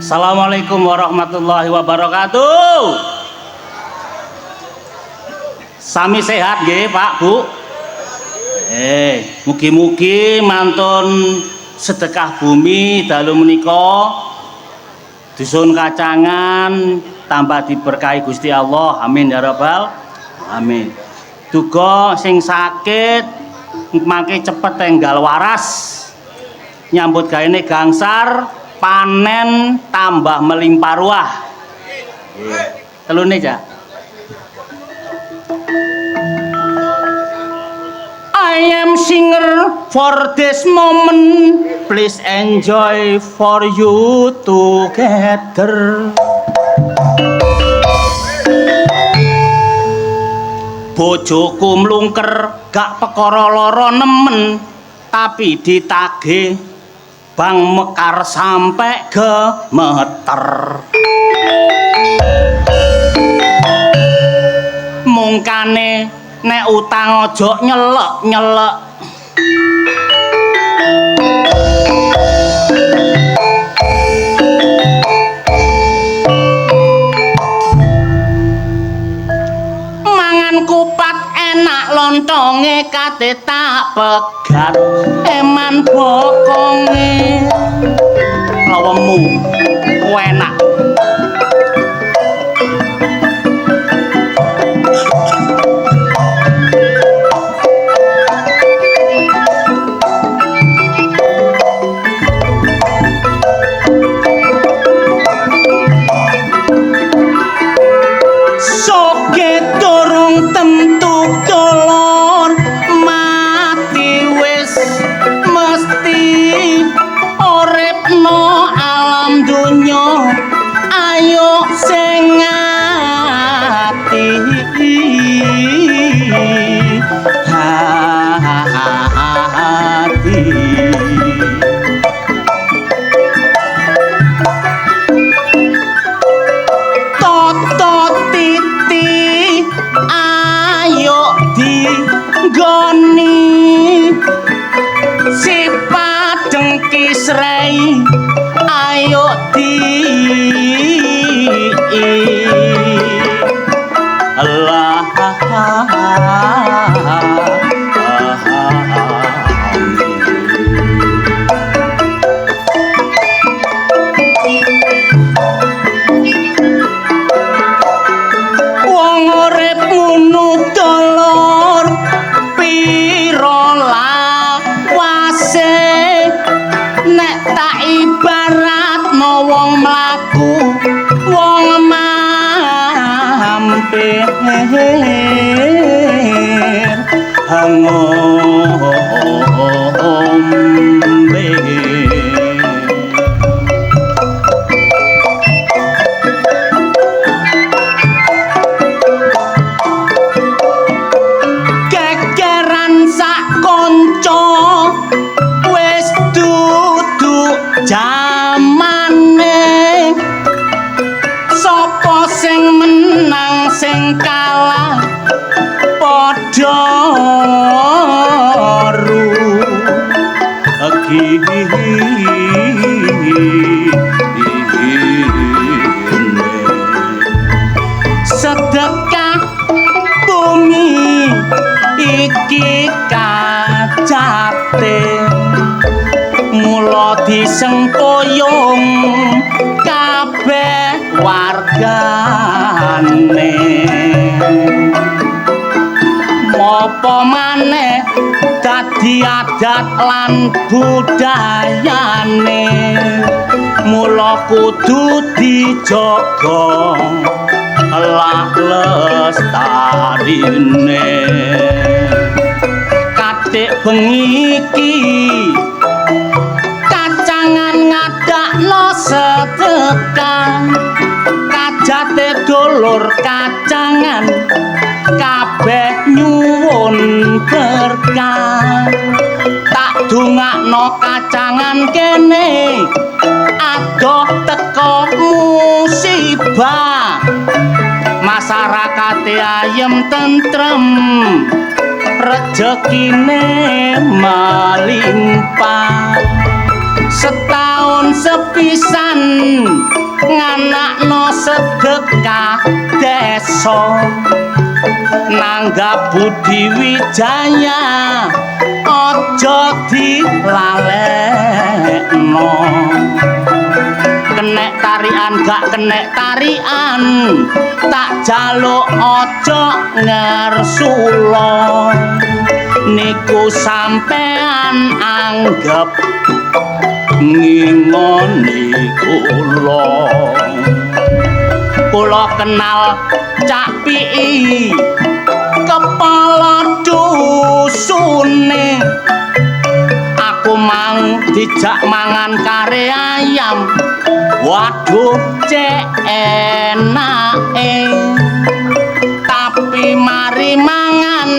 Assalamualaikum warahmatullahi wabarakatuh. Sami sehat nggih, Pak, Bu? Mugi-mugi mantun sedekah bumi dalu menika dusun Kacangan tambah diberkahi Gusti Allah. Amin ya rabbal amin. Duga sing sakit mangke cepet enggal waras. Nyambut gaene gangsar, panen tambah melimpah ruah. Telune, Cak. I am singer for this moment. Please enjoy for you together. Bojoku mlungker gak perkara lara nemen, tapi ditagih bang mekar sampai gemeter. Mungkane nek utang ojo nyelek-nyelek. Mangan kupat enak lontonge kate tak pegat eman bokonge lawemu enak. Soge durung tentu dolor mati wis mesti uripno alam dunya ayo sing ati hati. Goni si padengki srei ayo di Allah wong urip ngono dolor nek tak ibaratno wong mlaku wong mampir ngombe gegeran sak kanca wis duduk jamane sapa sing menang sing kalah padha rugi sedekah bumi iki kacate mula disengkoyong kabeh wargane apa maneh dadi adat lan budayane mula kudu dijaga lah lestarine katik bengi iki Kacangan ngadakno sedekah kajate dulur Kacangan kabeh nyuwun berkah tak dongakno Kacangan kene adoh teko musibah masyarakate ayem tentrem rezekine melimpah setahun lan sepisan nganakno sedekah desa nanggap Budi Wijaya aja dilalekno kenek tarian gak kenek tarian tak jaluk aja ngersula niku sampean anggap ngingoni kula kenal Cak Pii kepala dusune aku mang dijak mangan kare ayam waduh cek enake tapi mari mangan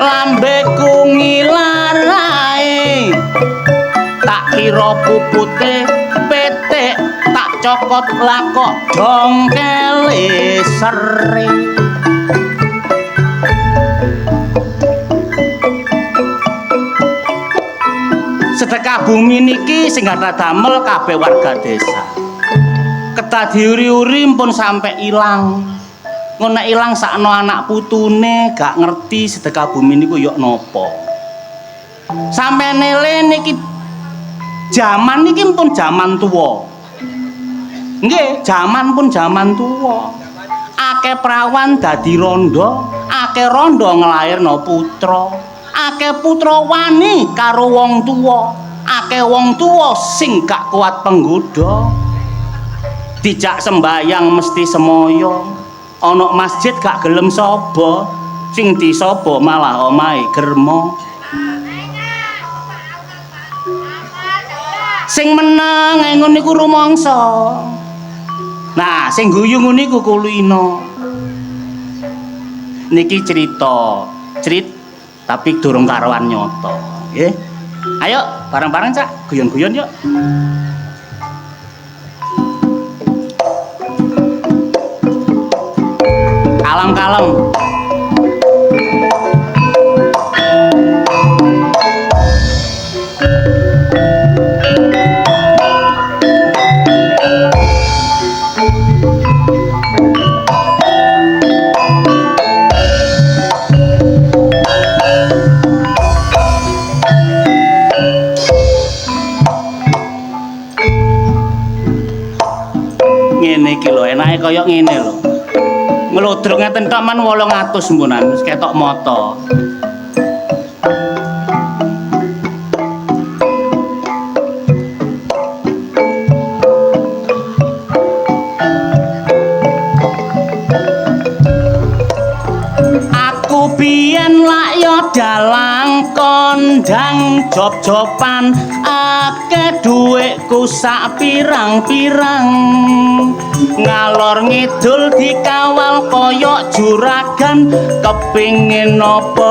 lambeku ngilarae tak kira pupute petek tak cokot lakok dongkele seri sedekah bumi niki sing ada damel kabeh warga desa kedah diuri-uri pun sampai ilang ngono ilang sakno anak putune gak ngerti sedekah bumi niku yok nopo sampai nele niki jaman niki pun jaman tuwa nggih jaman pun jaman tuwa akeh prawan dadi rondo akeh rondo nglairno putra akeh putra wani karo wong tuwa akeh wong tuwa sing gak kuat penggoda dijak sembayang mesti semoyo ana masjid gak gelem sapa sing disapa malah omahe germo sing meneng ngono niku rumangsa nah sing guyu ngono niku kulino niki cerita tapi durung karuan nyoto nggih ayo bareng-bareng Cak guyon-guyon yuk kalem-kalem ngene iki lho enake kaya ngene lho nglodrok ngeten tok man 800 mpunan wis ketok moto aku biyen lak yo dalang kondang job-joban akeh dhuwitku sak pirang-pirang ngalor ngidul dikawal koyok juragan kepingin apa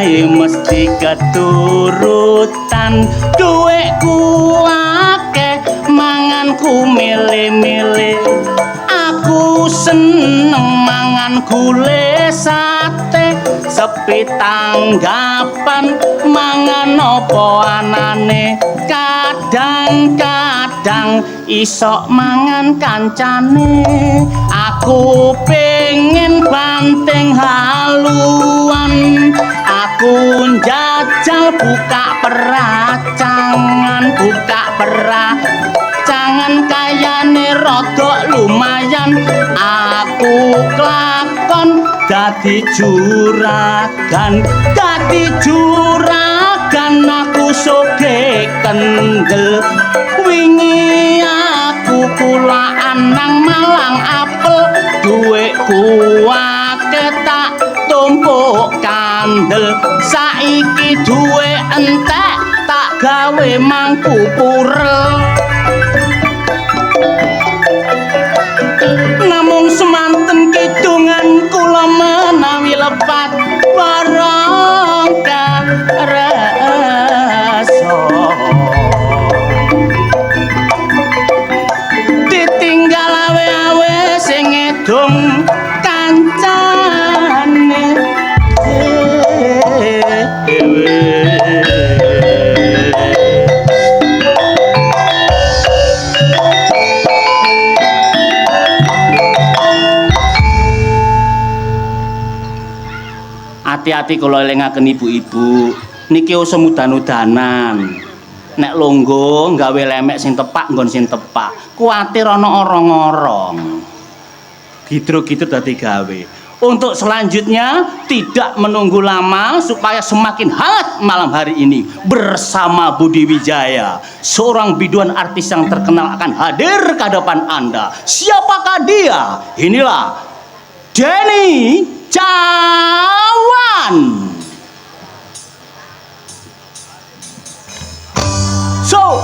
ae mesti keturutan dhuwitku akeh manganku milih-milih aku seneng mangan gule sate sepi tanggapan mangan apa anane kadang-kadang isok mangan kancane aku pengen banting haluan aku njajal buka peracangan kayane rodok lumayan aku klakon dadi juragan aku soge kendel wingi aku kulaan nang Malang apel dhuwitku akeh tak tumpuk kandel saiki duwe entek tak gawe mangku purel namung semanten kidungan kula menawi lepat barang karasa ditinggal awe-awe sing ngedung kancane hati-hati kula elingaken ibu-ibu. Niki usah mudan-udanan. Nek longgo nggawe lemek sing tepak nggon sing tepak. Kuwatir ana orong-orong. Gitu-gitu dadi gawe. Untuk selanjutnya tidak menunggu lama supaya semakin hangat malam hari ini bersama Budi Wijaya, seorang biduan artis yang terkenal akan hadir ke hadapan Anda. Siapakah dia? Inilah Denny Cawan. So